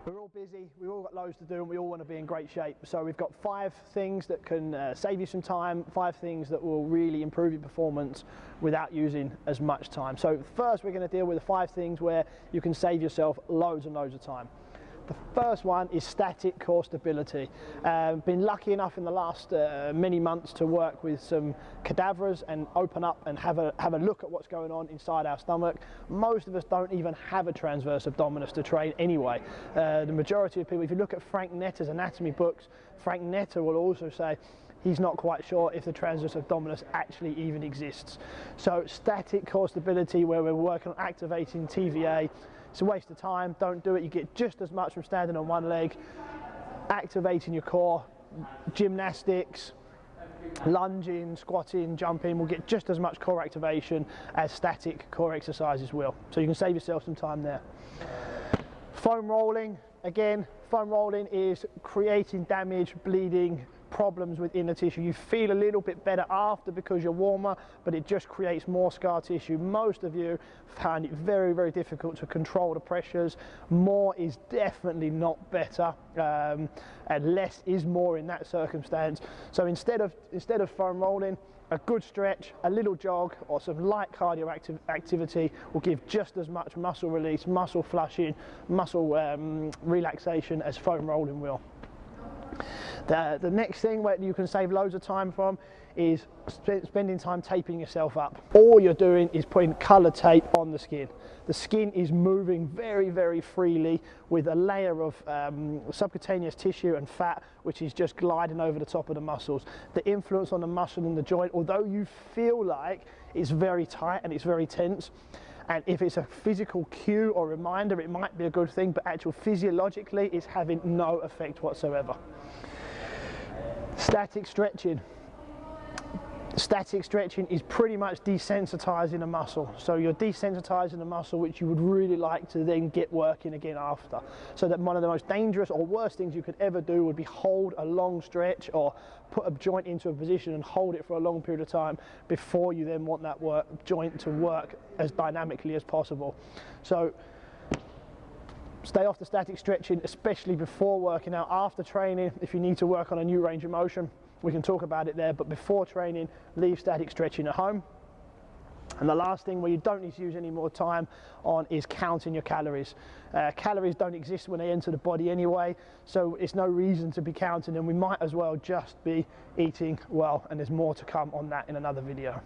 We're all busy, we've all got loads to do, and we all want to be in great shape. So we've got 5 things that can save you some time, 5 things that will really improve your performance without using as much time. So first we're going to deal with the 5 things where you can save yourself loads and loads of time. The first one is static core stability. Been lucky enough in the last many months to work with some cadavers and open up and have a look at what's going on inside our stomach. Most of us don't even have a transverse abdominis to train anyway. The majority of people, if you look at Frank Netter's anatomy books, Frank Netter will also say he's not quite sure if the transverse abdominis actually even exists. So static core stability, where we're working on activating TVA, it's a waste of time. Don't do it. You get just as much from standing on one leg. Activating your core, gymnastics, lunging, squatting, jumping will get just as much core activation as static core exercises will. So you can save yourself some time there. Foam rolling, again, foam rolling is creating damage, bleeding, problems with inner tissue. You feel a little bit better after because you're warmer, but it just creates more scar tissue. Most of you find it very, very difficult to control the pressures. More is definitely not better, and less is more in that circumstance. So instead of foam rolling, a good stretch, a little jog, or some light cardio activity will give just as much muscle release, muscle flushing, muscle relaxation as foam rolling will. The next thing where you can save loads of time from is spending time taping yourself up. All you're doing is putting colour tape on the skin. The skin is moving very, very freely with a layer of subcutaneous tissue and fat which is just gliding over the top of the muscles. The influence on the muscle in the joint, although you feel like it's very tight and it's very tense, and if it's a physical cue or reminder, it might be a good thing, but actually physiologically it's having no effect whatsoever. Static stretching. Static stretching is pretty much desensitizing a muscle. So you're desensitizing a muscle which you would really like to then get working again after. So that one of the most dangerous or worst things you could ever do would be hold a long stretch or put a joint into a position and hold it for a long period of time before you then want that joint to work as dynamically as possible. So stay off the static stretching, especially before working out. After training, if you need to work on a new range of motion, we can talk about it there, but before training, leave static stretching at home. And the last thing where you don't need to use any more time on is counting your calories. Calories don't exist when they enter the body anyway, so it's no reason to be counting them. We might as well just be eating well, and there's more to come on that in another video.